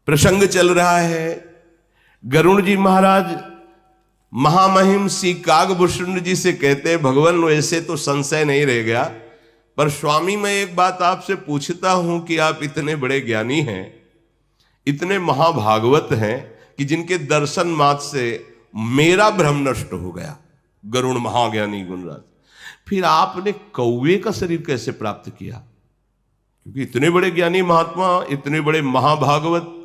प्रसंग चल रहा है। गरुड़ जी महाराज महामहिम श्री कागभूषुंड जी से कहते हैं, भगवान वैसे तो संशय नहीं रह गया, पर स्वामी मैं एक बात आपसे पूछता हूं कि आप इतने बड़े ज्ञानी हैं, इतने महाभागवत हैं कि जिनके दर्शन मात्र से मेरा भ्रम नष्ट हो गया। गरुड़ महाज्ञानी गुणराज, फिर आपने कौवे का शरीर कैसे प्राप्त किया? क्योंकि इतने बड़े ज्ञानी महात्मा, इतने बड़े महाभागवत,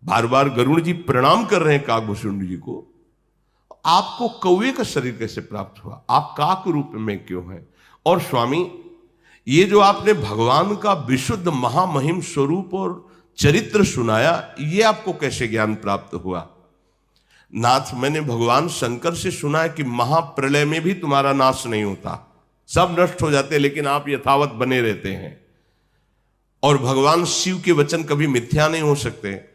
बार बार गरुड़ जी प्रणाम कर रहे हैं कागभूषुंड जी को, आपको कौवे का शरीर कैसे प्राप्त हुआ? आप काक रूप में क्यों हैं? और स्वामी, ये जो आपने भगवान का विशुद्ध महामहिम स्वरूप और चरित्र सुनाया, ये आपको कैसे ज्ञान प्राप्त हुआ? नाथ, मैंने भगवान शंकर से सुना है कि महाप्रलय में भी तुम्हारा नाश नहीं होता, सब नष्ट हो जाते, लेकिन आप यथावत बने रहते हैं। और भगवान शिव के वचन कभी मिथ्या नहीं हो सकते।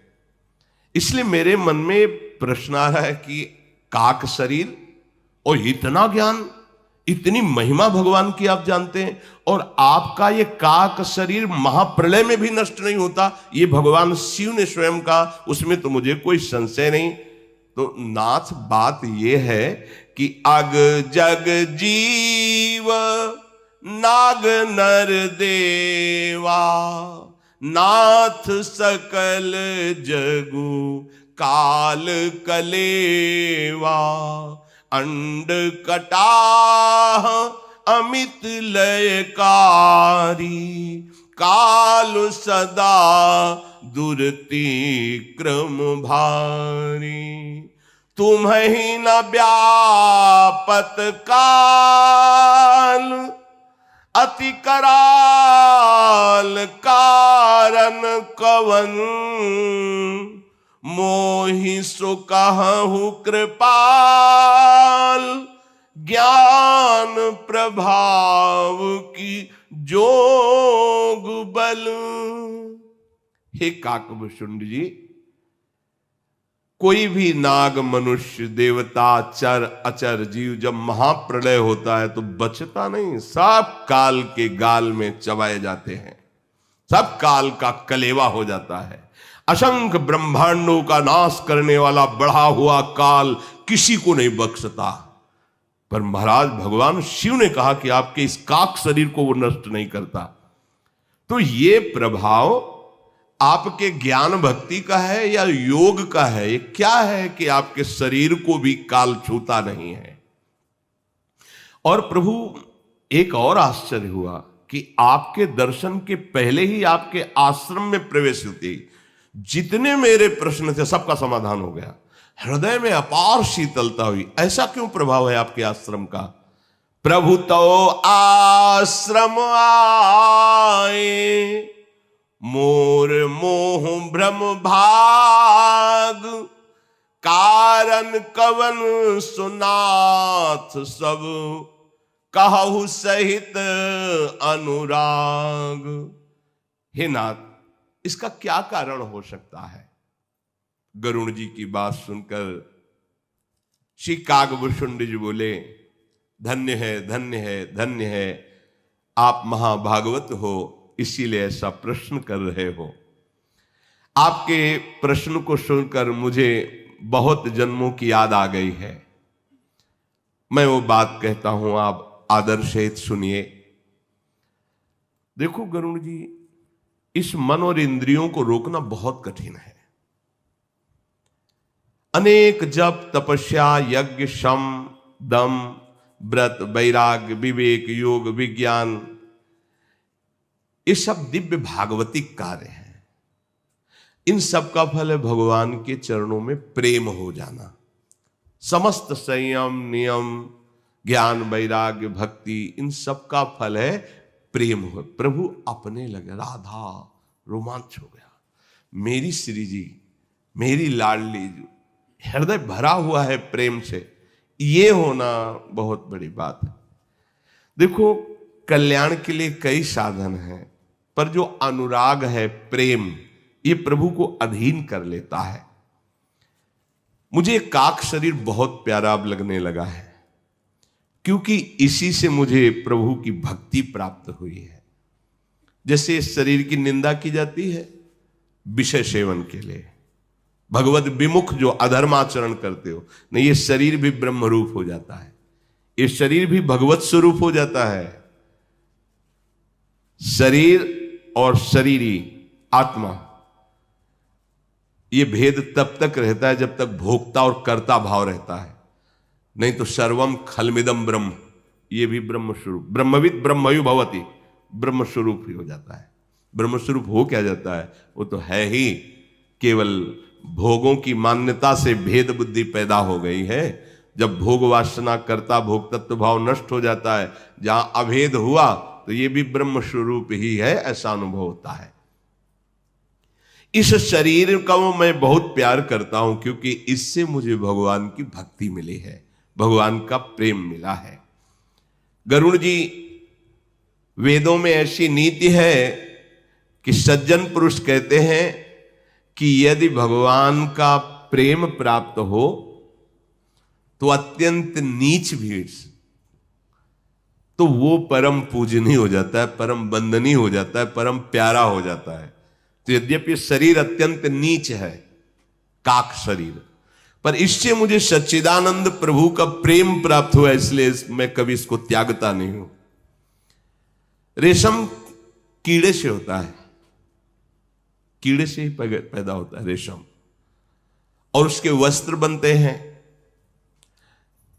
इसलिए मेरे मन में प्रश्न आ रहा है कि काक शरीर और इतना ज्ञान, इतनी महिमा भगवान की आप जानते हैं, और आपका ये काक शरीर महाप्रलय में भी नष्ट नहीं होता, ये भगवान शिव ने स्वयं कहा, उसमें तो मुझे कोई संशय नहीं। तो नाथ, बात ये है कि अग जग जीव नाग नर देवा, नाथ सकल जगु काल कलेवा, अंड कटाह अमित लयकारी, काल सदा दुरति क्रम भारी, तुम्हि न व्यापत काल, अति कराल कारण कवन, मोहि सो कहु कृपाल, ज्ञान प्रभाव की जोग बल। हे काकभूषुंड जी, कोई भी नाग, मनुष्य, देवता, चर अचर जीव जब महाप्रलय होता है तो बचता नहीं, सब काल के गाल में चबाए जाते हैं, सब काल का कलेवा हो जाता है। असंख्य ब्रह्मांडों का नाश करने वाला बढ़ा हुआ काल किसी को नहीं बख्शता, पर महाराज भगवान शिव ने कहा कि आपके इस काक शरीर को वो नष्ट नहीं करता। तो ये प्रभाव आपके ज्ञान भक्ति का है या योग का है? ये क्या है कि आपके शरीर को भी काल छूता नहीं है? और प्रभु, एक और आश्चर्य हुआ कि आपके दर्शन के पहले ही आपके आश्रम में प्रवेश होते ही जितने मेरे प्रश्न थे सबका समाधान हो गया। हृदय में अपार शीतलता हुई। ऐसा क्यों प्रभाव है आपके आश्रम का? प्रभु तो आश्रम आए, मोर मोह भ्रम भाग, कारण कवन सुनाथ सब, कहु सहित अनुराग। हे नाथ, इसका क्या कारण हो सकता है? गरुड़ जी की बात सुनकर श्री कागभूषुंड जी बोले, धन्य है, धन्य है, धन्य है, आप महाभागवत हो, इसीलिए ऐसा प्रश्न कर रहे हो। आपके प्रश्न को सुनकर मुझे बहुत जन्मों की याद आ गई है। मैं वो बात कहता हूं, आप आदर सहित सुनिए। देखो गरुड़ जी, इस मन और इंद्रियों को रोकना बहुत कठिन है। अनेक जप, तपस्या, यज्ञ, शम, दम, व्रत, वैराग्य, विवेक, योग, विज्ञान, ये सब दिव्य भागवतिक कार्य हैं। इन सब का फल है भगवान के चरणों में प्रेम हो जाना। समस्त संयम, नियम, ज्ञान, वैराग्य, भक्ति, इन सब का फल है प्रेम हो। प्रभु अपने लगे, राधा रोमांच हो गया। मेरी श्री जी, मेरी लाडली जी, हृदय भरा हुआ है प्रेम से। ये होना बहुत बड़ी बात है। देखो, कल्याण के लिए कई साधन हैं, पर जो अनुराग है, प्रेम, ये प्रभु को अधीन कर लेता है। मुझे काक शरीर बहुत प्यारा अब लगने लगा है, क्योंकि इसी से मुझे प्रभु की भक्ति प्राप्त हुई है। जैसे इस शरीर की निंदा की जाती है, विषय सेवन के लिए, भगवत विमुख जो अधर्माचरण करते हो, नहीं, ये शरीर भी ब्रह्म रूप हो जाता है, ये शरीर भी भगवत स्वरूप हो जाता है। शरीर और शरीरी आत्मा, ये भेद तब तक रहता है जब तक भोक्ता और कर्ता भाव रहता है, नहीं तो सर्वम खलमिदम ब्रह्म, ये भी ब्रह्म स्वरूप, ब्रह्मविद ब्रह्मयु भवति, ब्रह्म स्वरूप ही हो जाता है। ब्रह्म स्वरूप हो क्या जाता है? वो तो है ही, केवल भोगों की मान्यता से भेद बुद्धि पैदा हो गई है। जब भोग वासना कर्ता भोग तत्व भाव नष्ट हो जाता है, जहां अभेद हुआ, तो ये भी ब्रह्म स्वरूप ही है, ऐसा अनुभव होता है। इस शरीर का मैं बहुत प्यार करता हूं, क्योंकि इससे मुझे भगवान की भक्ति मिली है, भगवान का प्रेम मिला है। गरुड़ जी, वेदों में ऐसी नीति है कि सज्जन पुरुष कहते हैं कि यदि भगवान का प्रेम प्राप्त हो तो अत्यंत नीच भी तो वो परम पूजनीय हो जाता है, परम वंदनीय हो जाता है, परम प्यारा हो जाता है। तो यद्यपि शरीर अत्यंत नीच है, काक शरीर, पर इससे मुझे सच्चिदानंद प्रभु का प्रेम प्राप्त हुआ, इसलिए मैं कभी इसको त्यागता नहीं हूं। रेशम कीड़े से होता है, कीड़े से ही पैदा होता है रेशम, और उसके वस्त्र बनते हैं।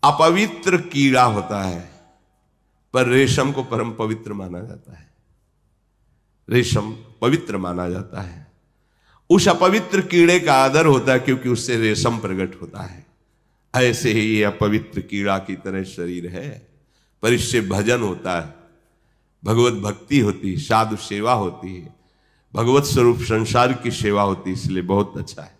अपवित्र कीड़ा होता है, पर रेशम को परम पवित्र माना जाता है, रेशम पवित्र माना जाता है। उस अपवित्र कीड़े का आदर होता है, क्योंकि उससे रेशम प्रकट होता है। ऐसे ही ये अपवित्र कीड़ा की तरह शरीर है, पर इससे भजन होता है, भगवत भक्ति होती है, साधु सेवा होती है, भगवत स्वरूप संसार की सेवा होती है, इसलिए बहुत अच्छा है।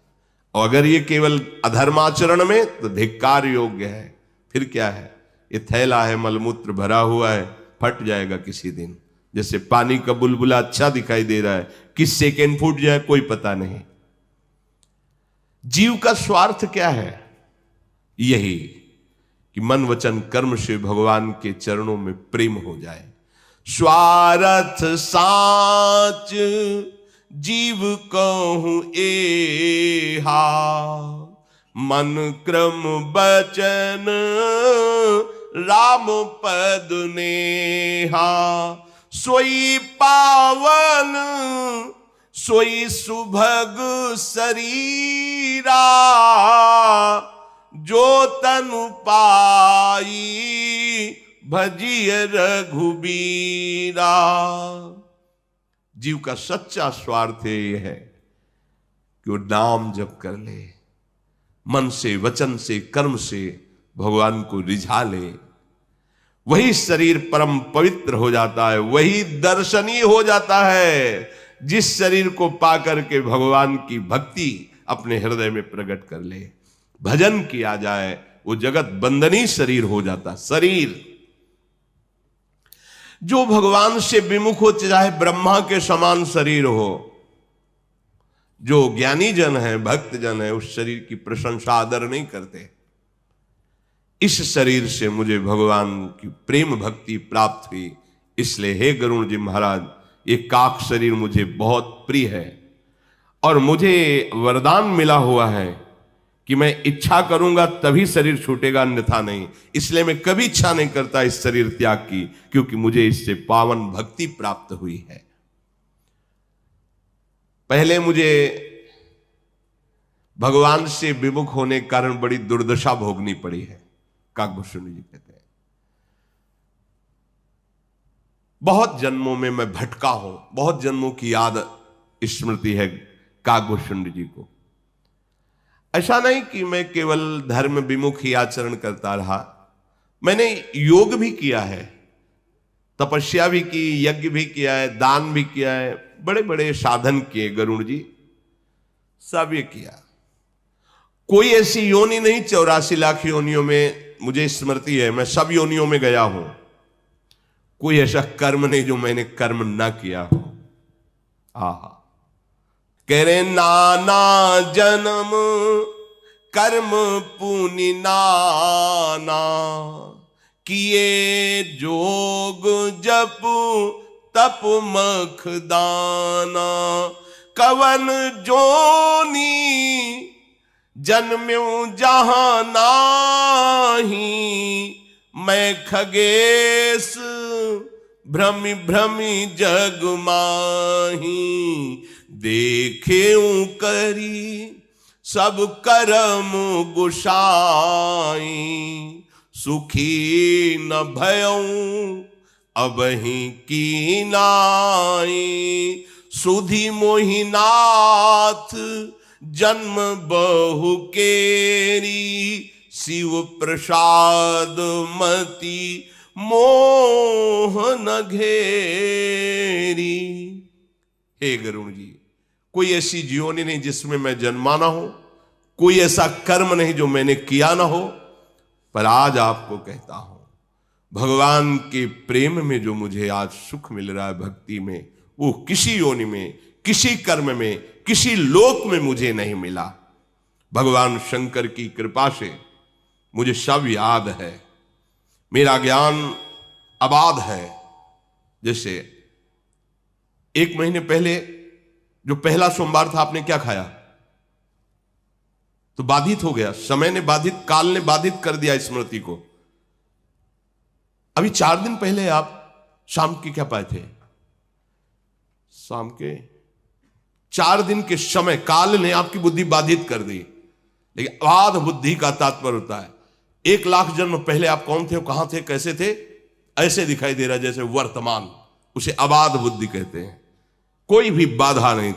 और अगर ये केवल अधर्माचरण में, तो धिक्कार योग्य है। फिर क्या है? ये थैला है, मलमूत्र भरा हुआ है, फट जाएगा किसी दिन। जैसे पानी का बुलबुला अच्छा दिखाई दे रहा है, किस सेकेंड फूट जाए कोई पता नहीं। जीव का स्वार्थ क्या है? यही कि मन वचन कर्म से भगवान के चरणों में प्रेम हो जाए। स्वार्थ साच जीव कहूं एहा, मन क्रम बचन राम पद नेहा। सोई पावन सोई सुभग शरीरा, जो तनु पाई भजिय रघुबीरा। जीव का सच्चा स्वार्थ यह है कि वो नाम जप कर ले, मन से वचन से कर्म से भगवान को रिझा ले। वही शरीर परम पवित्र हो जाता है, वही दर्शनीय हो जाता है। जिस शरीर को पाकर के भगवान की भक्ति अपने हृदय में प्रकट कर ले, भजन किया जाए, वो जगत बंदनीय शरीर हो जाता। शरीर जो भगवान से विमुख हो, चाहे ब्रह्मा के समान शरीर हो, जो ज्ञानी जन है, भक्त जन है, उस शरीर की प्रशंसा आदर नहीं करते। इस शरीर से मुझे भगवान की प्रेम भक्ति प्राप्त हुई, इसलिए हे गरुड़ जी महाराज, ये काक शरीर मुझे बहुत प्रिय है। और मुझे वरदान मिला हुआ है कि मैं इच्छा करूंगा तभी शरीर छूटेगा, अन्यथा नहीं। इसलिए मैं कभी इच्छा नहीं करता इस शरीर त्याग की, क्योंकि मुझे इससे पावन भक्ति प्राप्त हुई है। पहले मुझे भगवान से विमुख होने के कारण बड़ी दुर्दशा भोगनी पड़ी है। काकभूषण जी कहते हैं, बहुत जन्मों में मैं भटका हूं, बहुत जन्मों की याद स्मृति है काकभूषण जी को। ऐसा नहीं कि मैं केवल धर्म विमुख ही आचरण करता रहा, मैंने योग भी किया है, तपस्या भी की, यज्ञ भी किया है, दान भी किया है, बड़े बड़े साधन किए गरुड़ जी, सब ये किया। कोई ऐसी योनि नहीं, 84 लाख योनियों में मुझे स्मृति है, मैं सब योनियों में गया हूं। कोई ऐसा कर्म नहीं जो मैंने कर्म ना किया हो। आहा, कह रहे नाना जन्म कर्म पुनि नाना, किए जोग जप तप मख दाना। कवन जोनी जन्म्यूं जहां नाही, मैं खगेश भ्रमि भ्रमि जग माही, देखेऊं करी सब कर्म गुसाई, सुखी न भयऊं अबहि कीनाई, सुधि मोहिनाथ जन्म बहु केरी, शिव प्रसाद मति मोह न घेरी। हे गरुण जी, कोई ऐसी जीवनी नहीं जिसमें मैं जन्मा ना हो, कोई ऐसा कर्म नहीं जो मैंने किया ना हो, पर आज आपको कहता हूं भगवान के प्रेम में जो मुझे आज सुख मिल रहा है भक्ति में, वो किसी योनि में, किसी कर्म में, किसी लोक में मुझे नहीं मिला। भगवान शंकर की कृपा से मुझे सब याद है, मेरा ज्ञान अबाध है। जैसे 1 महीने पहले जो पहला सोमवार था, आपने क्या खाया? तो बाधित हो गया, समय ने बाधित, काल ने बाधित कर दिया स्मृति को। अभी 4 दिन पहले आप शाम के क्या पाए थे? शाम के 4 दिन के समय काल ने आपकी बुद्धि बाधित कर दी। लेकिन अबाध बुद्धि का तात्पर्य होता है 1 लाख जन्म पहले आप कौन थे, कहां थे, कैसे थे, ऐसे दिखाई दे रहा जैसे वर्तमान, उसे अबाध बुद्धि कहते हैं। कोई भी बाधा नहीं,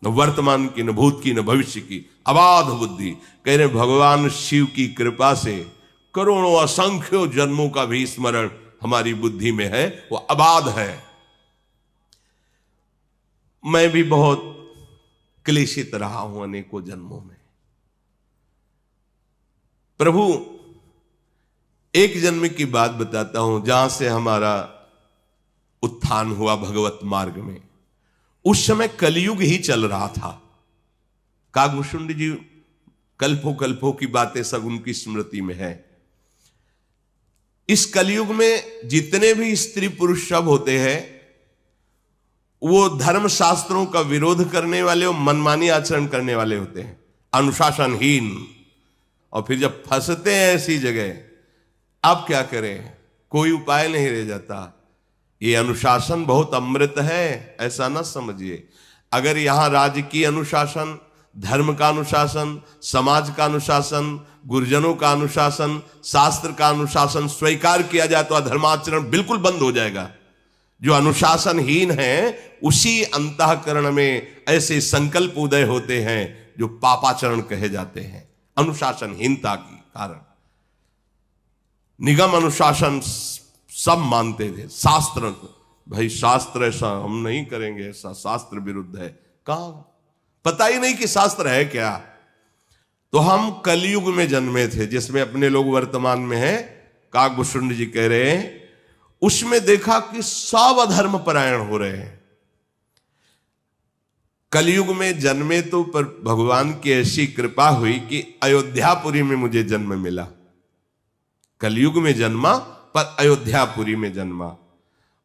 न वर्तमान की, न भूत की, न भविष्य की, अबाध बुद्धि। कह रहे भगवान शिव की कृपा से करोड़ों असंख्यों जन्मों का भी स्मरण हमारी बुद्धि में है, वो अबाध है। मैं भी बहुत क्लेशित रहा हूं अनेकों जन्मों में। प्रभु, एक जन्म की बात बताता हूं जहां से हमारा उत्थान हुआ भगवत मार्ग में। उस समय कलयुग ही चल रहा था। कागभूषुंड जी कल्पों कल्पों की बातें सब उनकी स्मृति में है। इस कलयुग में जितने भी स्त्री पुरुष सब होते हैं, वो धर्म शास्त्रों का विरोध करने वाले और मनमानी आचरण करने वाले होते हैं, अनुशासनहीन। और फिर जब फंसते हैं ऐसी जगह, अब क्या करें, कोई उपाय नहीं रह जाता। ये अनुशासन बहुत अमृत है, ऐसा ना समझिए। अगर यहां राजकीय अनुशासन, धर्म का अनुशासन, समाज का अनुशासन, गुरुजनों का अनुशासन, शास्त्र का अनुशासन स्वीकार किया जाए तो अधर्माचरण बिल्कुल बंद हो जाएगा। जो अनुशासनहीन है, उसी अंतःकरण में ऐसे संकल्प उदय होते हैं जो पापाचरण कहे जाते हैं, अनुशासनहीनता के कारण। निगम अनुशासन सब मानते थे, शास्त्र, भाई शास्त्र ऐसा हम नहीं करेंगे, ऐसा शास्त्र विरुद्ध है। कहां, पता ही नहीं कि शास्त्र है क्या। तो हम कलयुग में जन्मे थे, जिसमें अपने लोग वर्तमान में हैं। कागभूषुंड जी कह रहे हैं उसमें देखा कि सब अधर्म परायण हो रहे हैं। कलयुग में जन्मे तो पर भगवान की ऐसी कृपा हुई कि अयोध्यापुरी में मुझे जन्म मिला। कलयुग में जन्मा पर अयोध्यापुरी में जन्मा,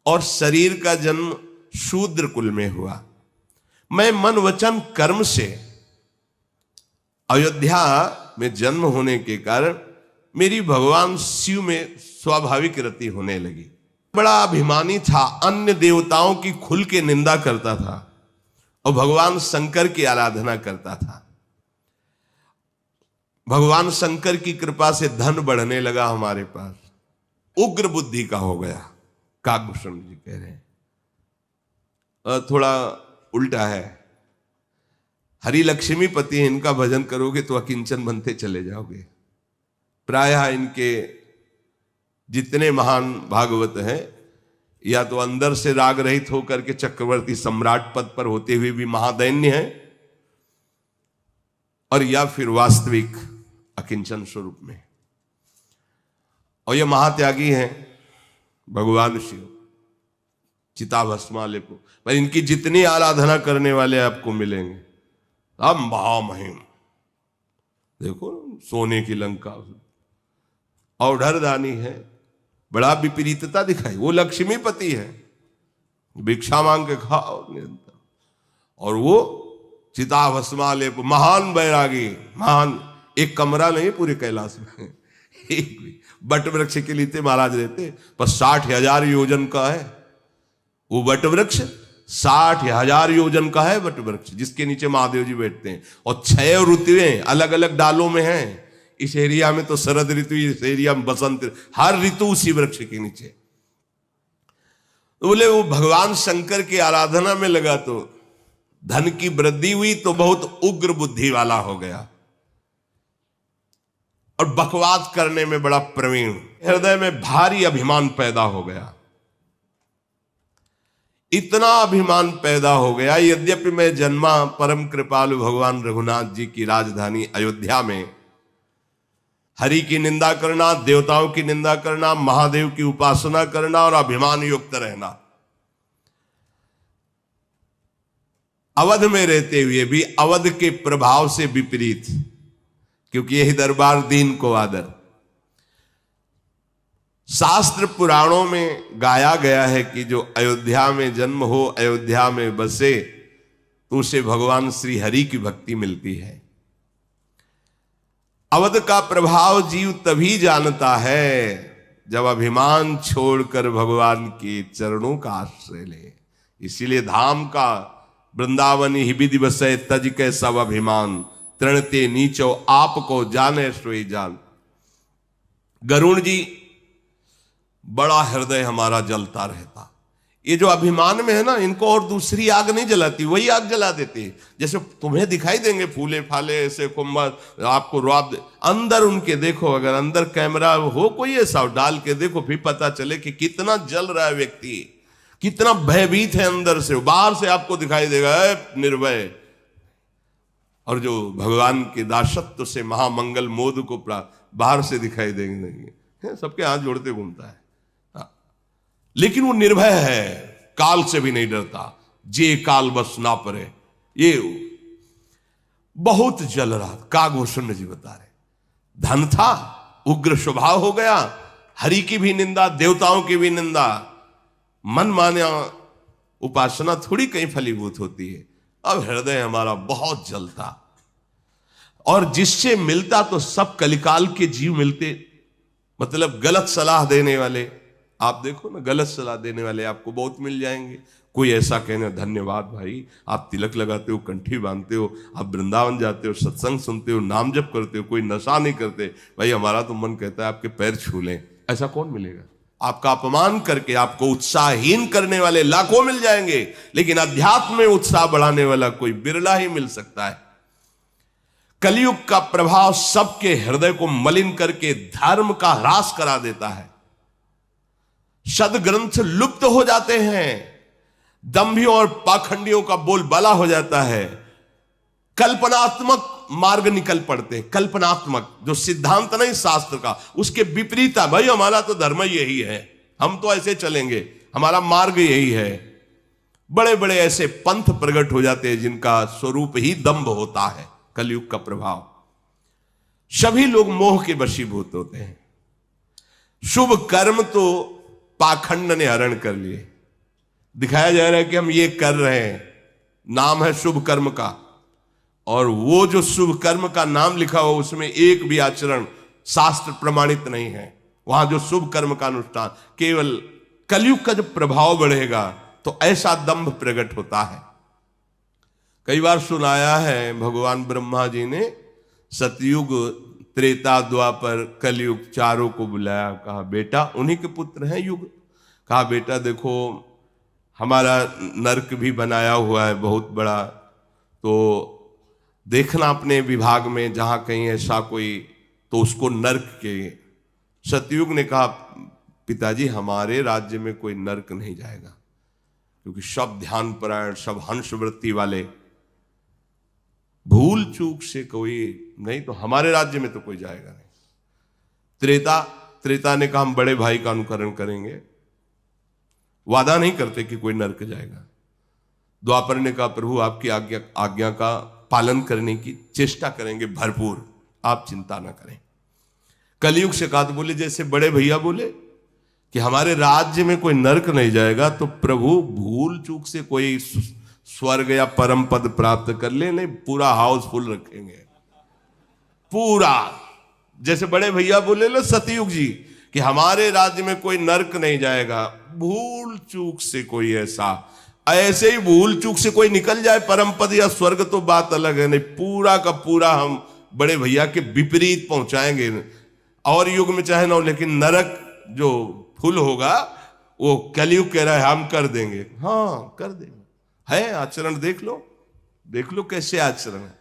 और शरीर का जन्म शूद्र कुल में हुआ। मैं मन वचन कर्म से अयोध्या में जन्म होने के कारण मेरी भगवान शिव में स्वाभाविक रति होने लगी। बड़ा अभिमानी था, अन्य देवताओं की खुल के निंदा करता था और भगवान शंकर की आराधना करता था। भगवान शंकर की कृपा से धन बढ़ने लगा हमारे पास, उग्र बुद्धि का हो गया। कागभूषण जी कह रहे हैं थोड़ा उल्टा है। हरि लक्ष्मी पति, इनका भजन करोगे तो अकिंचन बनते चले जाओगे। प्रायः इनके जितने महान भागवत हैं, या तो अंदर से राग रहित होकर के चक्रवर्ती सम्राट पद पर होते हुए भी महादैन्य है, और या फिर वास्तविक अकिंचन स्वरूप में। और ये महात्यागी हैं भगवान शिव, चिताभस्मा लेपो। पर इनकी जितनी आराधना करने वाले आपको मिलेंगे, अब महामहिम, देखो सोने की लंका, औढ़रदानी है, बड़ा विपरीतता दिखाई। वो लक्ष्मीपति है, भिक्षा मांग के खाओ निरंतर, और वो चिता भस्मालेप, महान बैरागी, महान। एक कमरा नहीं पूरे कैलाश में, एक भी बट वृक्ष के नीचे महाराज रहते, पर 60,000 योजन का है वो बट वृक्ष, 60,000 योजन का है बट वृक्ष, जिसके नीचे महादेव जी बैठते हैं। और 6 ऋतुएं अलग अलग डालों में हैं। इस एरिया में तो शरद ऋतु, इस एरिया में बसंत, हर ऋतु उसी वृक्ष के नीचे। तो बोले वो भगवान शंकर की आराधना में लगा तो धन की वृद्धि हुई, तो बहुत उग्र बुद्धि वाला हो गया और बकवास करने में बड़ा प्रवीण, हृदय में भारी अभिमान पैदा हो गया। इतना अभिमान पैदा हो गया, यद्यपि मैं जन्मा परम कृपालु भगवान रघुनाथ जी की राजधानी अयोध्या में, हरि की निंदा करना, देवताओं की निंदा करना, महादेव की उपासना करना और अभिमान युक्त रहना। अवध में रहते हुए भी अवध के प्रभाव से विपरीत, क्योंकि यही दरबार दीन को आदर। शास्त्र पुराणों में गाया गया है कि जो अयोध्या में जन्म हो, अयोध्या में बसे, तो उसे भगवान श्री हरि की भक्ति मिलती है। अवध का प्रभाव जीव तभी जानता है जब अभिमान छोड़कर भगवान के चरणों का आश्रय ले। इसीलिए धाम का वृंदावन ही विधि बसै तज के सब अभिमान, तृणते नीचो आपको जाने सोई जान। गरुण जी बड़ा हृदय हमारा जलता रहता। ये जो अभिमान में है ना, इनको और दूसरी आग नहीं जलाती, वही आग जला देती है। जैसे तुम्हें दिखाई देंगे फूले फाले ऐसे कुंभ, आपको रौब, अंदर उनके देखो, अगर अंदर कैमरा हो कोई ऐसा डाल के देखो, फिर पता चले कि कितना जल रहा है व्यक्ति, कितना भयभीत है अंदर से। बाहर से आपको दिखाई देगा निर्भय, और जो भगवान के दासत्व से महामंगल मोद को बाहर से दिखाई देंगे, सबके हाथ जोड़ते घूमता है, लेकिन वो निर्भय है, काल से भी नहीं डरता। जे काल बस ना परे, ये बहुत जल रहा। कागभूषण जी बता रहे, धन था, उग्र स्वभाव हो गया, हरि की भी निंदा, देवताओं की भी निंदा, मन माना उपासना थोड़ी कहीं फलीभूत होती है। अब हृदय हमारा बहुत जलता, और जिससे मिलता तो सब कलिकाल के जीव मिलते। मतलब गलत सलाह देने वाले, आप देखो ना, गलत सलाह देने वाले आपको बहुत मिल जाएंगे। कोई ऐसा कहना, धन्यवाद भाई, आप तिलक लगाते हो, कंठी बांधते हो, आप वृंदावन जाते हो, सत्संग सुनते हो, नाम जप करते हो, कोई नशा नहीं करते, भाई हमारा तो मन कहता है आपके पैर छू लें। ऐसा कौन मिलेगा? आपका अपमान करके आपको उत्साहहीन करने वाले लाखों मिल जाएंगे, लेकिन अध्यात्म में उत्साह बढ़ाने वाला कोई बिरला ही मिल सकता है। कलयुग का प्रभाव सबके हृदय को मलिन करके धर्म का ह्रास करा देता है। सद्ग्रंथ लुप्त हो जाते हैं, दंभियों और पाखंडियों का बोलबाला हो जाता है, कल्पनात्मक मार्ग निकल पड़ते हैं। कल्पनात्मक जो सिद्धांत नहीं शास्त्र का, उसके विपरीत है। भाई हमारा तो धर्म यही है, हम तो ऐसे चलेंगे, हमारा मार्ग यही है। बड़े बड़े ऐसे पंथ प्रकट हो जाते हैं जिनका स्वरूप ही दंभ होता है। कलयुग का प्रभाव, सभी लोग मोह के वशीभूत होते हैं। शुभ कर्म तो पाखंड ने हरण कर लिए। दिखाया जा रहा है कि हम ये कर रहे हैं, नाम है शुभ कर्म का, और वो जो शुभ कर्म का नाम लिखा हो उसमें एक भी आचरण शास्त्र प्रमाणित नहीं है। वहां जो शुभ कर्म का अनुष्ठान, केवल कलयुग का जब प्रभाव बढ़ेगा तो ऐसा दंभ प्रकट होता है। कई बार सुनाया है, भगवान ब्रह्मा जी ने सतयुग, त्रेता, द्वापर, कलयुग चारों को बुलाया, कहा बेटा, उन्हीं के पुत्र हैं युग, कहा बेटा देखो हमारा नरक भी बनाया हुआ है बहुत बड़ा, तो देखना अपने विभाग में जहां कहीं ऐसा कोई, तो उसको नरक के। सतयुग ने कहा पिताजी हमारे राज्य में कोई नरक नहीं जाएगा, क्योंकि सब ध्यान परायण, सब हंस वृत्ति वाले, भूल चूक से कोई नहीं, तो हमारे राज्य में तो कोई जाएगा नहीं। त्रेता ने कहा हम बड़े भाई का अनुकरण करेंगे, वादा नहीं करते कि कोई नरक जाएगा। द्वापर ने कहा प्रभु आपकी आज्ञा का पालन करने की चेष्टा करेंगे भरपूर, आप चिंता ना करें। कलयुग से कहा तो बोले, जैसे बड़े भैया बोले कि हमारे राज्य में कोई नरक नहीं जाएगा, तो प्रभु भूल चूक से कोई स्वर्ग या परम पद प्राप्त कर ले, नहीं पूरा हाउसफुल रखेंगे पूरा। जैसे बड़े भैया बोले लो सतयुग जी कि हमारे राज्य में कोई नरक नहीं जाएगा, भूल चूक से कोई ऐसे ही भूल चूक से कोई निकल जाए परम पद या स्वर्ग तो बात अलग है, नहीं पूरा का पूरा हम बड़े भैया के विपरीत पहुंचाएंगे। और युग में चाहे ना हो, लेकिन नरक जो फुल होगा वो कलयुग कह रहा है हम कर देंगे। हाँ कर देंगे, है आचरण देख लो कैसे आचरण है।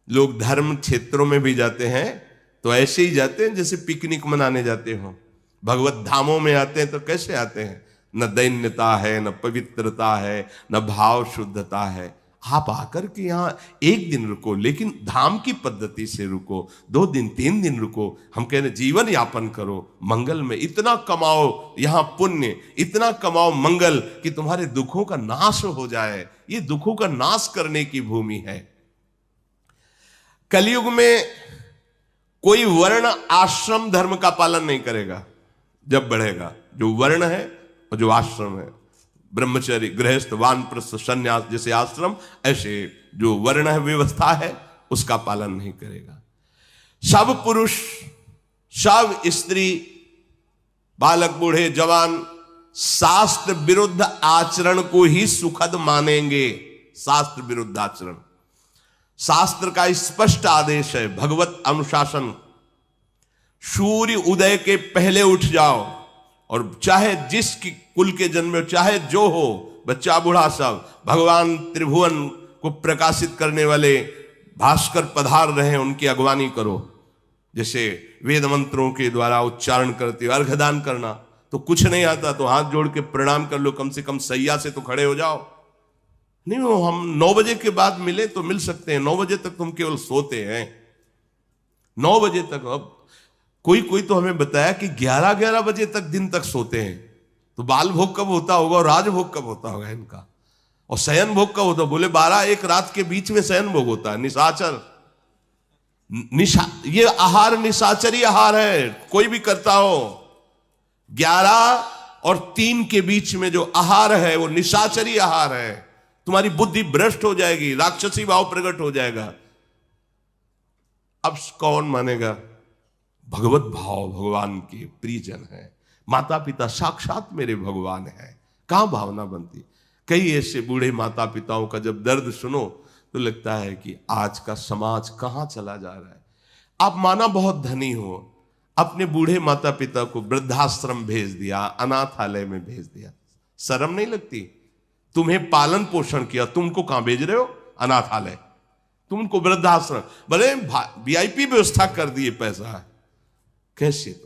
लोग धर्म क्षेत्रों में भी जाते हैं तो ऐसे ही जाते हैं जैसे पिकनिक मनाने जाते हो। भगवत धामों में आते हैं तो कैसे आते हैं, न दैन्यता है, न पवित्रता है, न भाव शुद्धता है। आप आकर के यहाँ एक दिन रुको, लेकिन धाम की पद्धति से रुको, 2 दिन 3 दिन रुको। हम कह रहे जीवन यापन करो मंगल में, इतना कमाओ यहाँ पुण्य, इतना कमाओ मंगल कि तुम्हारे दुखों का नाश हो जाए। ये दुखों का नाश करने की भूमि है। कलयुग में कोई वर्ण आश्रम धर्म का पालन नहीं करेगा जब बढ़ेगा। जो वर्ण है और जो आश्रम है, ब्रह्मचर्य, गृहस्थ, वानप्रस्थ, संन्यास जैसे आश्रम, ऐसे जो वर्ण है व्यवस्था है उसका पालन नहीं करेगा। सब पुरुष, सब स्त्री, बालक, बूढ़े, जवान शास्त्र विरुद्ध आचरण को ही सुखद मानेंगे। शास्त्र विरुद्ध आचरण, शास्त्र का स्पष्ट आदेश है, भगवत अनुशासन। सूर्य उदय के पहले उठ जाओ, और चाहे जिस कुल के जन्मे, चाहे जो हो, बच्चा बूढ़ा सब, भगवान त्रिभुवन को प्रकाशित करने वाले भास्कर पधार रहे हैं, उनकी अगवानी करो। जैसे वेद मंत्रों के द्वारा उच्चारण करते हो, अर्घदान करना, तो कुछ नहीं आता तो हाथ जोड़ के प्रणाम कर लो, कम से कम सैया से तो खड़े हो जाओ। नहीं वो हम 9 बजे के बाद मिले तो मिल सकते हैं, 9 बजे तक तुम केवल सोते हैं, 9 बजे तक। अब कोई तो हमें बताया कि 11-11 बजे तक दिन तक सोते हैं, तो बाल भोग कब होता होगा और राजभोग कब होता होगा इनका, और शयन भोग कब होता? बोले 12-1 रात के बीच में शयन भोग होता है। निशाचर, ये आहार निशाचरी आहार है, कोई भी करता हो। 11 और 3 के बीच में जो आहार है वो निशाचरी आहार है। तुम्हारी बुद्धि भ्रष्ट हो जाएगी, राक्षसी भाव प्रकट हो जाएगा। अब कौन मानेगा? भगवत भाव भगवान के प्रियजन है, माता पिता साक्षात मेरे भगवान है, कहां भावना बनती। कई ऐसे बूढ़े माता पिताओं का जब दर्द सुनो तो लगता है कि आज का समाज कहां चला जा रहा है। आप माना बहुत धनी हो, अपने बूढ़े माता पिता को वृद्धाश्रम भेज दिया, अनाथालय में भेज दिया, शर्म नहीं लगती? तुम्हें पालन पोषण किया, तुमको कहां भेज रहे हो? अनाथालय। तुम उनको वृद्धाश्रम, भले VIP व्यवस्था कर दिए, पैसा है, कैसे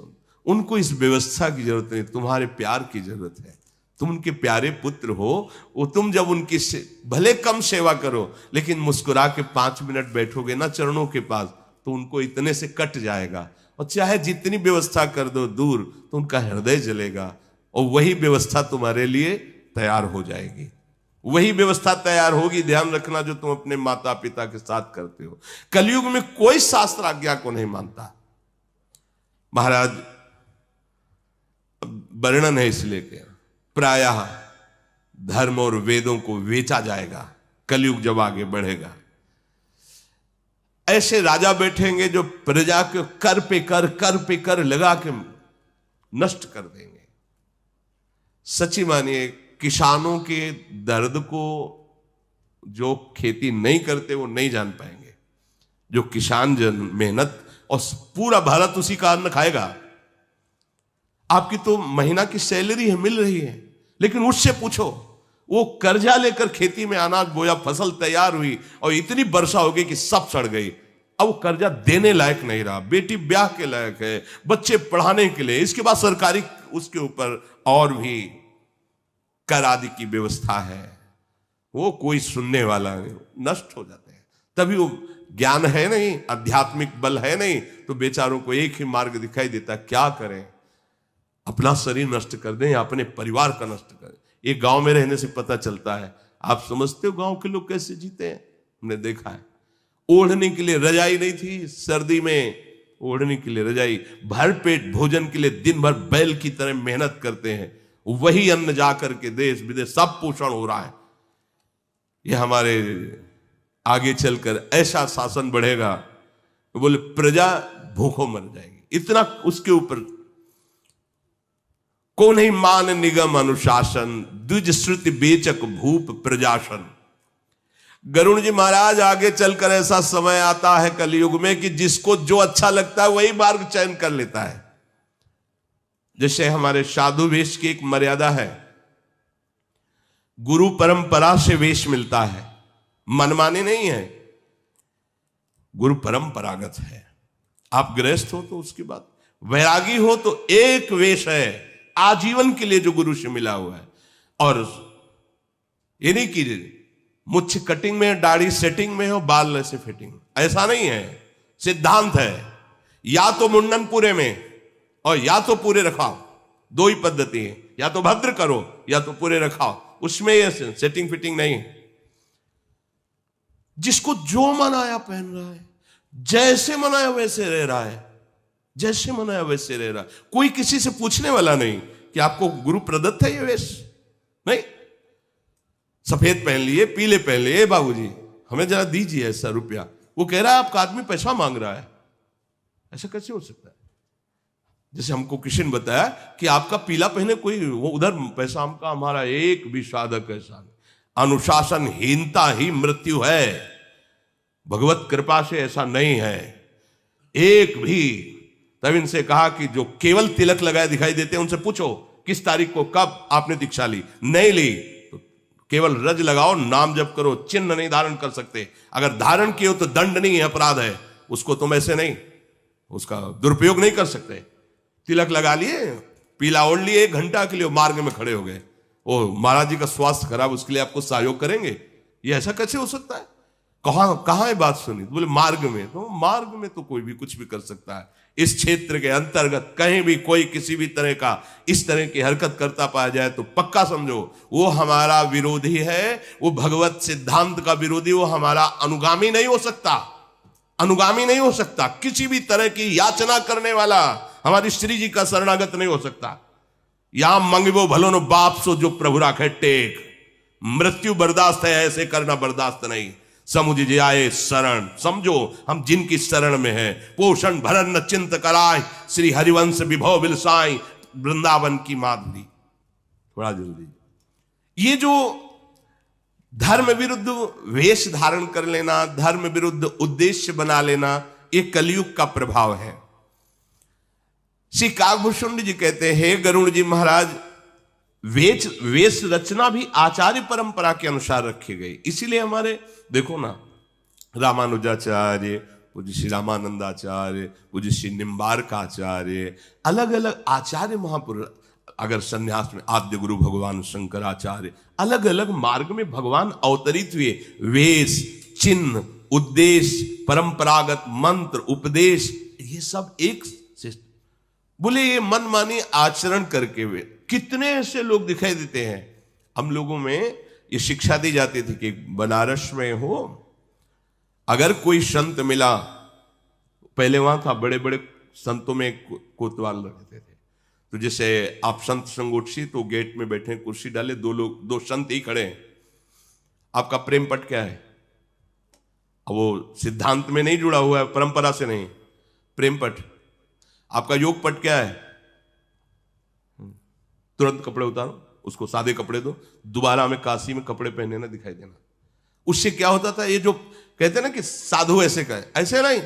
उनको इस व्यवस्था की जरूरत नहीं, तुम्हारे प्यार की जरूरत है। तुम उनके प्यारे पुत्र हो, वो तुम जब उनकी भले कम सेवा करो, लेकिन मुस्कुरा के 5 मिनट बैठोगे ना चरणों के पास, तो उनको इतने से कट जाएगा। और चाहे जितनी व्यवस्था कर दो दूर, तो उनका हृदय जलेगा, और वही व्यवस्था तुम्हारे लिए तैयार हो जाएगी। वही व्यवस्था तैयार होगी, ध्यान रखना, जो तुम अपने माता पिता के साथ करते हो। कलयुग में कोई शास्त्र आज्ञा को नहीं मानता। महाराज वर्णन है इसलिए कि प्रायः धर्म और वेदों को बेचा जाएगा कलयुग जब आगे बढ़ेगा। ऐसे राजा बैठेंगे जो प्रजा के कर पे कर लगा के नष्ट कर देंगे। सच्ची मानिए, किसानों के दर्द को जो खेती नहीं करते वो नहीं जान पाएंगे। जो किसान जन मेहनत, और पूरा भारत उसी का अन्न खाएगा। आपकी तो महीना की सैलरी है, मिल रही है, लेकिन उससे पूछो, वो कर्जा लेकर खेती में अनाज बोया, फसल तैयार हुई और इतनी वर्षा हो गई कि सब सड़ गई। अब वो कर्जा देने लायक नहीं रहा, बेटी ब्याह के लायक है, बच्चे पढ़ाने के लिए, इसके बाद सरकारी उसके ऊपर और भी कर आदि की व्यवस्था है, वो कोई सुनने वाला नहीं, नष्ट हो जाते हैं। तभी वो ज्ञान है नहीं, आध्यात्मिक बल है नहीं, तो बेचारों को एक ही मार्ग दिखाई देता, क्या करें? अपना शरीर नष्ट कर दें या अपने परिवार का नष्ट करें। एक गांव में रहने से पता चलता है। आप समझते हो गांव के लोग कैसे जीते हैं? हमने देखा है, ओढ़ने के लिए रजाई नहीं थी, सर्दी में ओढ़ने के लिए रजाई, भरपेट भोजन के लिए दिन भर बैल की तरह मेहनत करते हैं, वही अन्न जाकर के देश विदेश सब पोषण हो रहा है। ये हमारे आगे चलकर ऐसा शासन बढ़ेगा, बोले प्रजा भूखों मर जाएगी, इतना उसके ऊपर। को नहीं मान निगम अनुशासन, द्विज श्रुति बेचक भूप प्रजाशन। गरुड़ जी महाराज आगे चलकर ऐसा समय आता है कलयुग में कि जिसको जो अच्छा लगता है वही मार्ग चयन कर लेता है। जैसे हमारे साधु वेश की एक मर्यादा है, गुरु परंपरा से वेश मिलता है, मनमानी नहीं है, गुरु परंपरागत है। आप गृहस्थ हो तो उसकी बात, वैरागी हो तो एक वेश है आजीवन के लिए जो गुरु से मिला हुआ है। और ये नहीं कि मुझ कटिंग में, दाढ़ी सेटिंग में हो, बाल ऐसे फिटिंग, ऐसा नहीं है। सिद्धांत है, या तो मुंडन पूरे में और या तो पूरे रखाओ, दो ही पद्धति है, या तो भद्र करो या तो पूरे रखाओ, उसमें ये सेटिंग फिटिंग नहीं। जिसको जो मनाया पहन रहा है, जैसे मनाया वैसे रह रहा है, जैसे मनाया वैसे रह रहा है। कोई किसी से पूछने वाला नहीं कि आपको गुरु प्रदत्त है ये वेश, नहीं। सफेद पहन लिए, पीले पहन लिए, बाबूजी हमें जरा दीजिए ऐसा रुपया, वो कह रहा है आपका आदमी पैसा मांग रहा है, ऐसा कैसे हो सकता है? जैसे हमको किसी ने बताया कि आपका पीला पहने कोई, वो उधर पैसा, हमका हमारा एक भी साधक ऐसा नहीं। अनुशासनहीनता ही मृत्यु है, भगवत कृपा से ऐसा नहीं है एक भी। तब इनसे कहा कि जो केवल तिलक लगाए दिखाई देते हैं उनसे पूछो किस तारीख को कब आपने दीक्षा ली, नहीं ली तो केवल रज लगाओ, नाम जप करो, चिन्ह नहीं धारण कर सकते। अगर धारण किए हो तो दंड नहीं है, अपराध है, उसको तुम ऐसे नहीं, उसका दुरुपयोग नहीं कर सकते। तिलक लगा लिए, पीला ओढ़ लिए, 1 घंटा के लिए मार्ग में खड़े हो गए, ओ महाराज जी का स्वास्थ्य खराब, उसके लिए आपको सहयोग करेंगे, ये ऐसा कैसे हो सकता है? कहां है बात सुनी? तो बोले मार्ग में। तो मार्ग में तो कोई भी कुछ भी कर सकता है। इस क्षेत्र के अंतर्गत कहीं भी कोई किसी भी तरह का इस तरह की हरकत करता पाया जाए तो पक्का समझो वो हमारा विरोधी है, वो भगवत सिद्धांत का विरोधी, वो हमारा अनुगामी नहीं हो सकता, अनुगामी नहीं हो सकता। किसी भी तरह की याचना करने वाला हमारी श्री जी का शरणागत नहीं हो सकता। या मंगबो भलो नो बाप सो जो प्रभु राखे टेक, मृत्यु बर्दाश्त है, ऐसे करना बर्दाश्त नहीं। समुझ जाए शरण, समझो हम जिनकी शरण में है, पोषण भरण न चिंत कराए, श्री हरिवंश विभव बिलसाई, वृंदावन की माधुरी। थोड़ा जल्दी, ये जो धर्म विरुद्ध वेश धारण कर लेना, धर्म विरुद्ध उद्देश्य बना लेना, ये कलयुग का प्रभाव है। श्री कागभूषुंड जी कहते हैं, गरुड़ जी महाराज, वेश रचना भी आचार्य परंपरा के अनुसार रखी गई। इसीलिए हमारे देखो ना, रामानुजाचार्य, पूज्य श्री रामानंदाचार्य, पूज्य श्री निम्बारकाचार्य, अलग अलग आचार्य महापुरुष, अगर संन्यास में आद्य गुरु भगवान शंकराचार्य, अलग अलग मार्ग में भगवान अवतरित हुए। वेश, चिन्ह, उद्देश्य, परंपरागत मंत्र, उपदेश, ये सब एक से बोले ये मनमानी आचरण करके हुए कितने ऐसे लोग दिखाई देते हैं। हम लोगों में ये शिक्षा दी जाती थी कि बनारस में हो, अगर कोई संत मिला, पहले वहां था बड़े बड़े संतों में कोतवाल रहते थे, तो जैसे आप संत संगोष्ठी, तो गेट में बैठे, कुर्सी डाले, दो संत ही खड़े हैं, आपका प्रेम पट क्या है? अब वो सिद्धांत में नहीं जुड़ा हुआ है, परंपरा से नहीं, प्रेम पट। आपका योग पट क्या है? तुरंत कपड़े उतारो, उसको सादे कपड़े दो, दोबारा हमें काशी में कपड़े पहने ना दिखाई देना। उससे क्या होता था, ये जो कहते हैं ना कि साधु ऐसे कहे, ऐसे नहीं।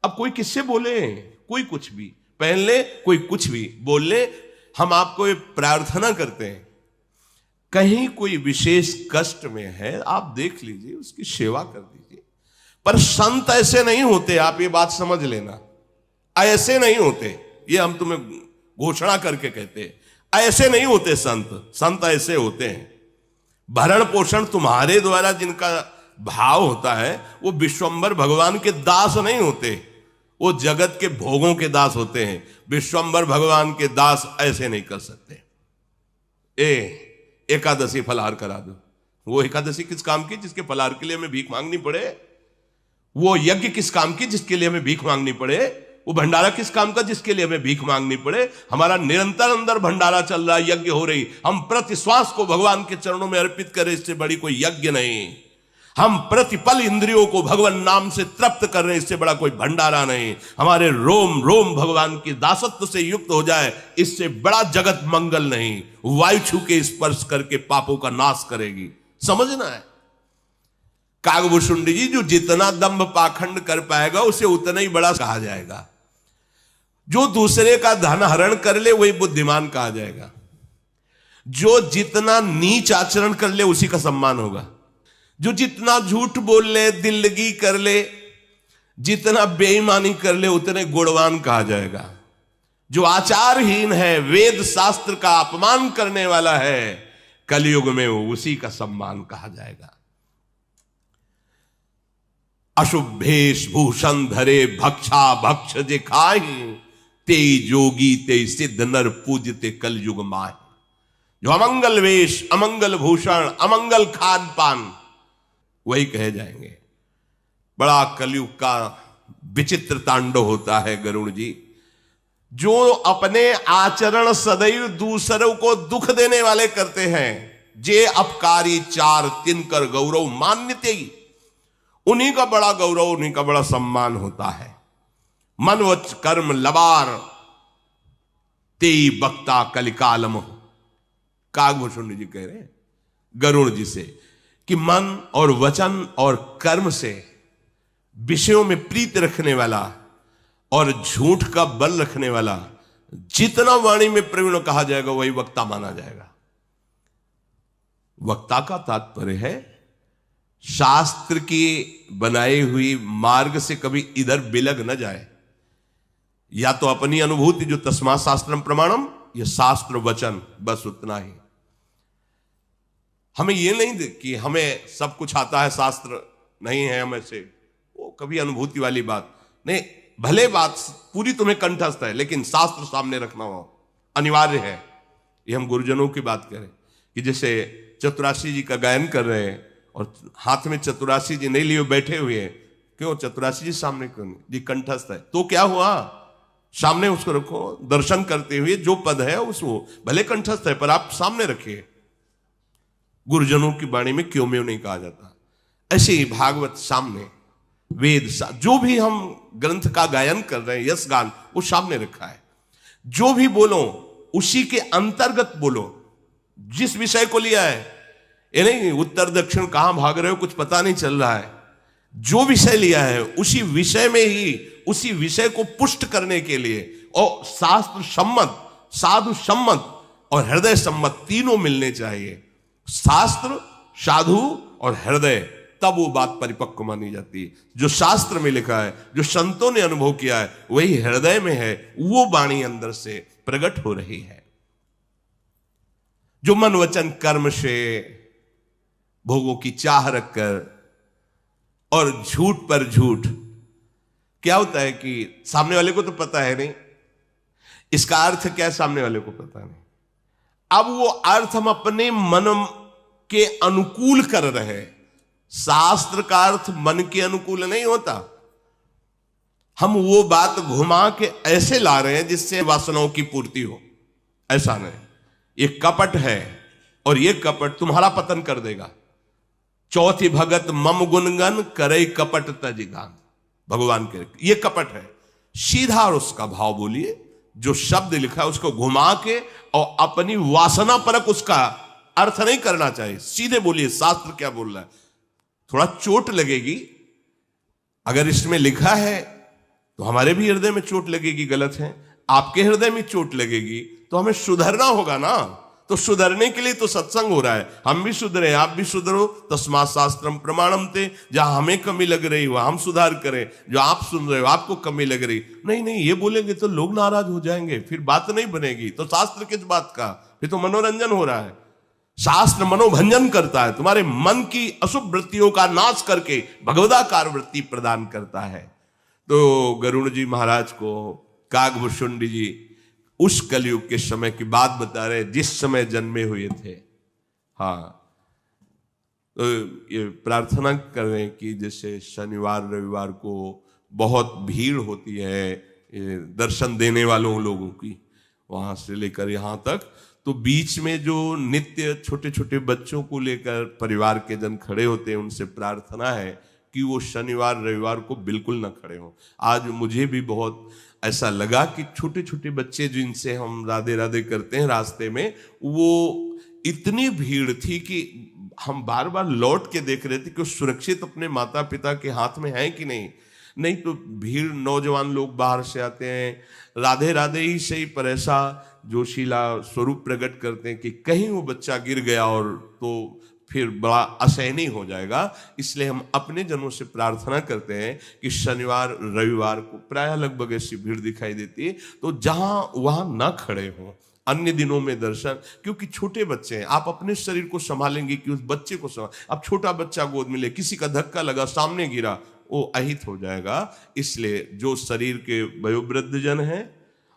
अब कोई किससे बोले, कोई कुछ भी पहन ले, कोई कुछ भी बोल ले, हम आपको ये प्रार्थना करते हैं, कहीं कोई विशेष कष्ट में है, आप देख लीजिए, उसकी सेवा कर दीजिए। पर संत ऐसे नहीं होते, आप ये बात समझ लेना, ऐसे नहीं होते। ये हम तुम्हें घोषणा करके कहते हैं, ऐसे नहीं होते संत। संत ऐसे होते हैं, भरण पोषण तुम्हारे द्वारा जिनका भाव होता है, वो विश्वंभर भगवान के दास नहीं होते, वो जगत के भोगों के दास होते हैं। विश्वंभर भगवान के दास ऐसे नहीं कर सकते। एकादशी फलाहार करा दो, वो एकादशी किस काम की जिसके फलाहार के लिए हमें भीख मांगनी पड़े? वो यज्ञ किस काम की जिसके लिए हमें भीख मांगनी पड़े? वो भंडारा किस काम का जिसके लिए हमें भीख मांगनी पड़े? हमारा निरंतर अंदर भंडारा चल रहा है, यज्ञ हो रही, हम प्रति श्वास को भगवान के चरणों में अर्पित करें, इससे बड़ी कोई यज्ञ नहीं। हम प्रतिपल इंद्रियों को भगवान नाम से तृप्त कर रहे हैं, इससे बड़ा कोई भंडारा नहीं। हमारे रोम रोम भगवान की दासत्व से युक्त हो जाए, इससे बड़ा जगत मंगल नहीं। वायु छू के स्पर्श करके पापों का नाश करेगी, समझना है। कागभूषुंडी जी, जो जितना दंभ पाखंड कर पाएगा उसे उतना ही बड़ा कहा जाएगा। जो दूसरे का धन हरण कर ले वही बुद्धिमान कहा जाएगा। जो जितना नीच आचरण कर ले उसी का सम्मान होगा। जो जितना झूठ बोल ले, दिल्लगी कर ले, जितना बेईमानी कर ले, उतने गुणवान कहा जाएगा। जो आचारहीन है, वेद शास्त्र का अपमान करने वाला है, कलयुग में वो उसी का सम्मान कहा जाएगा। अशुभ भेष भूषण धरे भक्षा भक्ष जे खाहि, ते जोगी ते सिद्ध नर पूजते कलयुग माहि। जो अमंगल वेश, अमंगल भूषण, अमंगल खान पान, वही कहे जाएंगे। बड़ा कलयुग का विचित्र तांडव होता है गरुड़ जी। जो अपने आचरण सदैव दूसरों को दुख देने वाले करते हैं, जे अपकारी चार तिनकर गौरव मान्यते, उन्हीं का बड़ा गौरव, उन्हीं का बड़ा सम्मान होता है। मन वच कर्म लबार तेई बक्ता कलिकालम। कागभूषुंडी जी कह रहे हैं गरुड़ जी से कि मन और वचन और कर्म से विषयों में प्रीत रखने वाला और झूठ का बल रखने वाला जितना वाणी में प्रवीण कहा जाएगा वही वक्ता माना जाएगा। वक्ता का तात्पर्य है शास्त्र की बनाई हुई मार्ग से कभी इधर बिलग न जाए, या तो अपनी अनुभूति जो तस्मा शास्त्रम प्रमाणम, यह शास्त्र वचन, बस उतना ही। हमें यह नहीं कि हमें सब कुछ आता है, शास्त्र नहीं है हमें से, वो कभी अनुभूति वाली बात नहीं। भले बात पूरी तुम्हें कंठस्थ है, लेकिन शास्त्र सामने रखना हो अनिवार्य है। ये हम गुरुजनों की बात करें कि जैसे चतुराशी जी का गायन कर रहे हैं और हाथ में चतुराशी जी नहीं लिए बैठे हुए हैं, क्यों? चतुराशी जी सामने क्यों नहीं? जी कंठस्थ है तो क्या हुआ, सामने उसको रखो, दर्शन करते हुए जो पद है उसको, भले कंठस्थ है पर आप सामने रखिए। गुरुजनों की वाणी में क्यों में नहीं कहा जाता। ऐसे ही भागवत सामने, वेद जो भी हम ग्रंथ का गायन कर रहे हैं, यश गान, वो सामने रखा है। जो भी बोलो उसी के अंतर्गत बोलो। जिस विषय को लिया है, ये नहीं उत्तर दक्षिण कहां भाग रहे हो कुछ पता नहीं चल रहा है। जो विषय लिया है उसी विषय में ही, उसी विषय को पुष्ट करने के लिए, और शास्त्र सम्मत, साधु सम्मत और हृदय सम्मत तीनों मिलने चाहिए। शास्त्र, साधु और हृदय, तब वो बात परिपक्व मानी जाती है। जो शास्त्र में लिखा है, जो संतों ने अनुभव किया है, वही हृदय में है, वो वाणी अंदर से प्रकट हो रही है। जो मन वचन कर्म से भोगों की चाह रखकर और झूठ पर झूठ, क्या होता है कि सामने वाले को तो पता है नहीं इसका अर्थ क्या है, सामने वाले को पता नहीं। अब वो अर्थ हम अपने मन के अनुकूल कर रहे हैं। शास्त्र का अर्थ मन के अनुकूल नहीं होता। हम वो बात घुमा के ऐसे ला रहे हैं जिससे वासनाओं की पूर्ति हो, ऐसा नहीं। ये कपट है और ये कपट तुम्हारा पतन कर देगा। चौथी भगत मम गुणगन करे कपट तजिगान, भगवान के ये कपट है। सीधा और उसका भाव बोलिए, जो शब्द लिखा है उसको घुमा के और अपनी वासना परक उसका अर्थ नहीं करना चाहिए। सीधे बोलिए शास्त्र क्या बोल रहा है। थोड़ा चोट लगेगी, अगर इसमें लिखा है तो हमारे भी हृदय में चोट लगेगी, गलत है। आपके हृदय में चोट लगेगी तो हमें सुधरना होगा ना। तो सुधरने के लिए तो सत्संग हो रहा है, हम भी सुधरे, आप भी सुधरो। तस्मात् शास्त्रम प्रमाणम ते, जहां हमें कमी लग रही हो हम सुधार करें, जो आप सुन रहे हो आपको कमी लग रही, नहीं ये बोलेंगे तो लोग नाराज हो जाएंगे, फिर बात नहीं बनेगी। तो शास्त्र किस बात का, फिर तो मनोरंजन हो रहा है। शास्त्र मनोभंजन करता है, तुम्हारे मन की अशुभ वृत्तियों का नाश करके भगवदाकार वृत्ति प्रदान करता है। तो गरुड़ जी महाराज को कागभूषुंडी जी उस कलयुग के समय की बात बता रहे जिस समय जन्मे हुए थे। हाँ, तो ये प्रार्थना कर रहे हैं कि जैसे शनिवार रविवार को बहुत भीड़ होती है ये दर्शन देने वालों लोगों की, वहां से लेकर यहाँ तक। तो बीच में जो नित्य छोटे छोटे बच्चों को लेकर परिवार के जन खड़े होते हैं, उनसे प्रार्थना है कि वो शनिवार रविवार को बिल्कुल ना खड़े हों। आज मुझे भी बहुत ऐसा लगा कि छोटे छोटे बच्चे जिनसे हम राधे राधे करते हैं रास्ते में, वो इतनी भीड़ थी कि हम बार बार लौट के देख रहे थे कि वो सुरक्षित अपने माता पिता के हाथ में है कि नहीं। नहीं तो भीड़, नौजवान लोग बाहर से आते हैं, राधे राधे ही सही, पर ऐसा जोशीला स्वरूप प्रकट करते हैं कि कहीं वो बच्चा गिर गया और तो फिर बड़ा असहनीय हो जाएगा। इसलिए हम अपने जनों से प्रार्थना करते हैं कि शनिवार रविवार को प्रायः लगभग ऐसी भीड़ दिखाई देती है, तो जहां वहां ना खड़े हों, अन्य दिनों में दर्शन। क्योंकि छोटे बच्चे हैं, आप अपने शरीर को संभालेंगे कि उस बच्चे को संभाल। अब छोटा बच्चा गोद में ले, किसी का धक्का लगा, सामने गिरा, वो अहित हो जाएगा। इसलिए जो शरीर के वयोवृद्ध जन हैं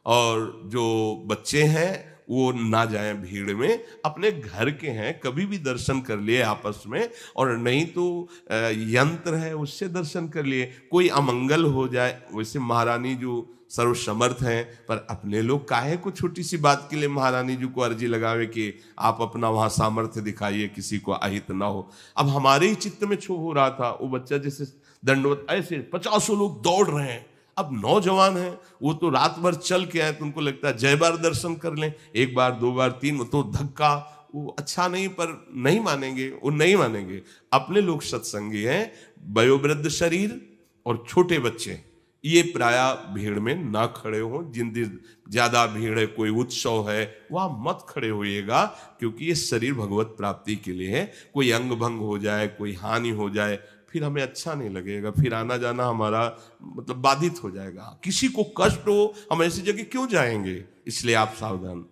और जो बच्चे हैं वो ना जाएं भीड़ में, अपने घर के हैं कभी भी दर्शन कर लिए आपस में, और नहीं तो यंत्र है उससे दर्शन कर लिए। कोई अमंगल हो जाए, वैसे महारानी जो सर्वसमर्थ हैं, पर अपने लोग काहे को छोटी सी बात के लिए महारानी जी को अर्जी लगावे कि आप अपना वहां सामर्थ्य दिखाइए, किसी को अहित ना हो। अब हमारे ही चित्त में छो हो रहा था, वो बच्चा जैसे दंडवत, ऐसे 50 लोग दौड़ रहे हैं। अब नौजवान हैं, वो तो रात भर चल के आए, तो उनको लगता है जय बार दर्शन कर लें, एक बार दो बार तीन, तो धक्का वो अच्छा नहीं, पर नहीं मानेंगे, वो नहीं मानेंगे। अपने लोग सत्संगी हैं, वयोवृद्ध शरीर और छोटे बच्चे, ये प्रायः भीड़ में ना खड़े हों। जिन दिन ज्यादा भीड़ है, कोई उत्सव है, वहां मत खड़े होइएगा, क्योंकि ये शरीर भगवत प्राप्ति के लिए है। कोई अंग भंग हो जाए, कोई हानि हो जाए, फिर हमें अच्छा नहीं लगेगा, फिर आना जाना हमारा मतलब बाधित हो जाएगा। किसी को कष्ट हो, हम ऐसी जगह क्यों जाएंगे? इसलिए आप सावधान।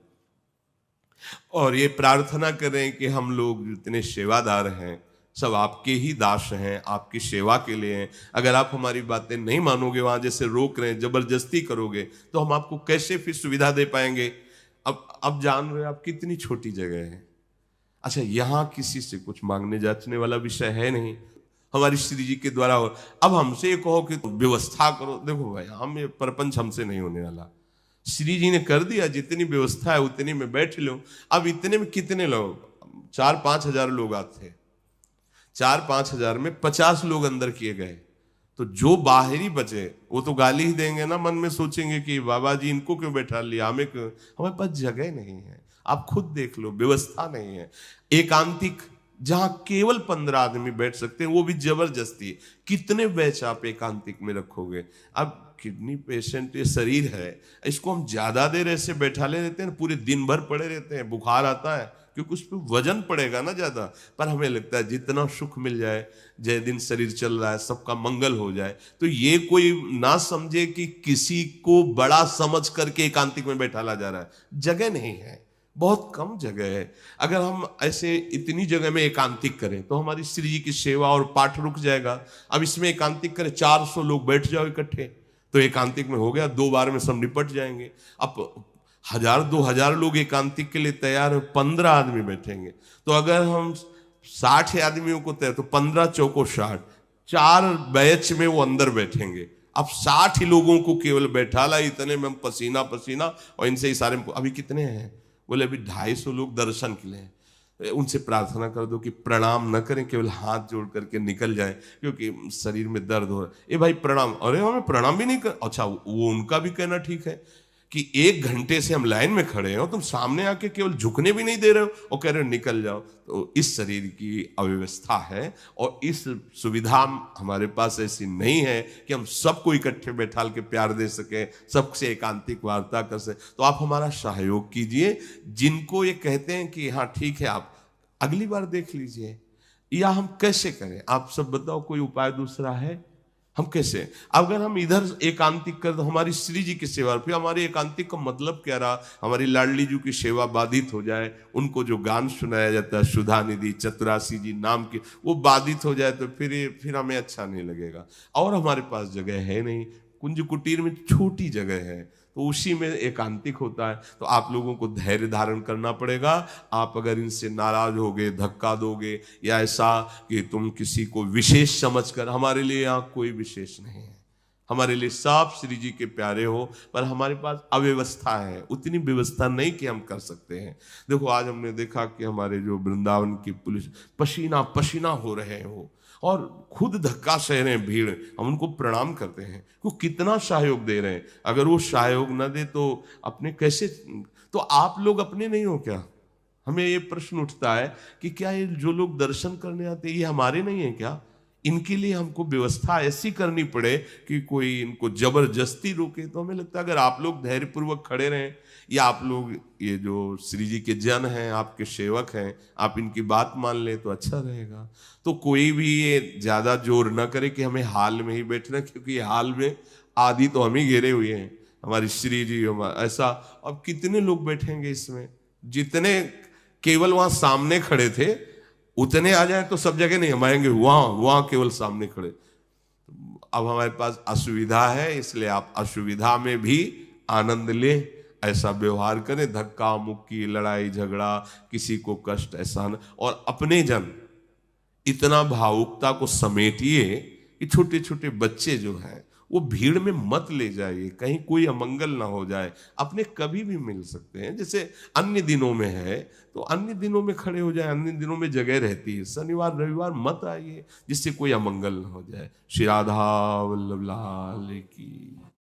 और ये प्रार्थना करें कि हम लोग जितने सेवादार हैं सब आपके ही दास हैं, आपकी सेवा के लिए हैं। अगर आप हमारी बातें नहीं मानोगे, वहां जैसे रोक रहे हैं, जबरदस्ती करोगे, तो हम आपको कैसे फिर सुविधा दे पाएंगे? अब जान रहे आप कितनी छोटी जगह है। अच्छा, यहां किसी से कुछ मांगने जांचने वाला विषय है नहीं, हमारी श्री जी के द्वारा हो। अब हमसे ये कहो कि व्यवस्था करो, देखो भाई, हम ये परपंच हमसे नहीं होने वाला। श्री जी ने कर दिया, जितनी व्यवस्था है उतनी में बैठ लो। अब इतने में कितने लोग, 4-5 हजार लोग आते हैं, 4-5 हजार में 50 लोग अंदर किए गए, तो जो बाहरी बचे वो तो गाली ही देंगे ना, मन में सोचेंगे कि बाबा जी इनको क्यों बैठा लिया, हमें पास जगह नहीं है। आप खुद देख लो, व्यवस्था नहीं है। एकांतिक जहां केवल 15 आदमी बैठ सकते हैं, वो भी जबरदस्ती। कितने बैच आप एकांतिक में रखोगे? अब किडनी पेशेंट ये शरीर है, इसको हम ज्यादा देर ऐसे बैठा ले रहते हैं, पूरे दिन भर पड़े रहते हैं, बुखार आता है, क्योंकि उस पर वजन पड़ेगा ना ज्यादा। पर हमें लगता है जितना सुख मिल जाए, जय दिन शरीर चल रहा है, सबका मंगल हो जाए, तो ये कोई ना समझे कि किसी को बड़ा समझ करके एकांतिक में बैठाला जा रहा है। जगह नहीं है, बहुत कम जगह है। अगर हम ऐसे इतनी जगह में एकांतिक करें तो हमारी श्री जी की सेवा और पाठ रुक जाएगा। अब इसमें एकांतिक करें, 400 लोग बैठ जाओ इकट्ठे, तो एकांतिक में हो गया, 2 बार में सब निपट जाएंगे। अब 1000-2000 लोग एकांतिक के लिए तैयार है, 15 आदमी बैठेंगे, तो अगर हम 60 आदमियों को तैयार, तो 15 चौको 60, 4 बैच में वो अंदर बैठेंगे। अब 60 लोगों को केवल बैठा ला, इतने में हम पसीना पसीना, और इनसे इशारे में अभी कितने हैं? बोले अभी 250 लोग दर्शन के लिए। उनसे प्रार्थना कर दो कि प्रणाम न करें, केवल हाथ जोड़ करके निकल जाए, क्योंकि शरीर में दर्द हो रहा है। ए भाई प्रणाम, अरे हमें प्रणाम भी नहीं कर। अच्छा, वो उनका भी कहना ठीक है कि 1 घंटे से हम लाइन में खड़े हो, तुम सामने आके केवल झुकने भी नहीं दे रहे हो और कह रहे हो निकल जाओ। तो इस शरीर की अव्यवस्था है, और इस सुविधा हमारे पास ऐसी नहीं है कि हम सबको इकट्ठे बैठाल के प्यार दे सके, सबसे एकांतिक वार्ता कर सके। तो आप हमारा सहयोग कीजिए। जिनको ये कहते हैं कि हाँ ठीक है, आप अगली बार देख लीजिए, या हम कैसे करें, आप सब बताओ, कोई उपाय दूसरा है? हम कैसे, अगर हम इधर एकांतिक कर, तो हमारी श्री जी की सेवा, फिर हमारे एकांतिक का मतलब क्या रहा? हमारी लाडली जी की सेवा बाधित हो जाए, उनको जो गान सुनाया जाता है सुधा निधि चतुरासी जी नाम के, वो बाधित हो जाए, तो फिर हमें अच्छा नहीं लगेगा। और हमारे पास जगह है नहीं, कुंज कुटीर में छोटी जगह है, तो उसी में एकांतिक होता है। तो आप लोगों को धैर्य धारण करना पड़ेगा। आप अगर इनसे नाराज होगे, धक्का दोगे, या ऐसा कि तुम किसी को विशेष समझकर, हमारे लिए यहाँ कोई विशेष नहीं है, हमारे लिए सब श्री जी के प्यारे हो, पर हमारे पास अव्यवस्था है, उतनी व्यवस्था नहीं कि हम कर सकते हैं। देखो आज हमने देखा कि हमारे जो वृंदावन की पुलिस पसीना पसीना हो रहे हो और खुद धक्का सह रहे हैं भीड़, हम उनको प्रणाम करते हैं, वो कितना सहयोग दे रहे हैं। अगर वो सहयोग न दे तो अपने कैसे, तो आप लोग अपने नहीं हो क्या? हमें ये प्रश्न उठता है कि क्या ये जो लोग दर्शन करने आते हैं ये हमारे नहीं है क्या? इनके लिए हमको व्यवस्था ऐसी करनी पड़े कि कोई इनको जबरदस्ती रोके? तो हमें लगता है अगर आप लोग धैर्यपूर्वक खड़े रहें, या आप लोग ये जो श्री जी के जन हैं, आपके सेवक हैं, आप इनकी बात मान लें तो अच्छा रहेगा। तो कोई भी ये ज्यादा जोर न करे कि हमें हाल में ही बैठना, क्योंकि हाल में आदि तो हम ही घेरे हुए हैं, हमारी श्री जी ऐसा। अब कितने लोग बैठेंगे इसमें? जितने केवल वहां सामने खड़े थे उतने आ जाए तो सब जगह नहीं हम आएंगे, वहां केवल सामने खड़े। अब हमारे पास असुविधा है, इसलिए आप असुविधा में भी आनंद ले, ऐसा व्यवहार करें। धक्का मुक्की, लड़ाई झगड़ा, किसी को कष्ट ऐसा न। और अपने जन इतना भावुकता को समेटिए कि छोटे छोटे बच्चे जो हैं वो भीड़ में मत ले जाइए, कहीं कोई अमंगल ना हो जाए। अपने कभी भी मिल सकते हैं, जैसे अन्य दिनों में है तो अन्य दिनों में खड़े हो जाए, अन्य दिनों में जगह रहती है। शनिवार रविवार मत आइए जिससे कोई अमंगल ना हो जाए। श्री राधा वल्लभ लाल की।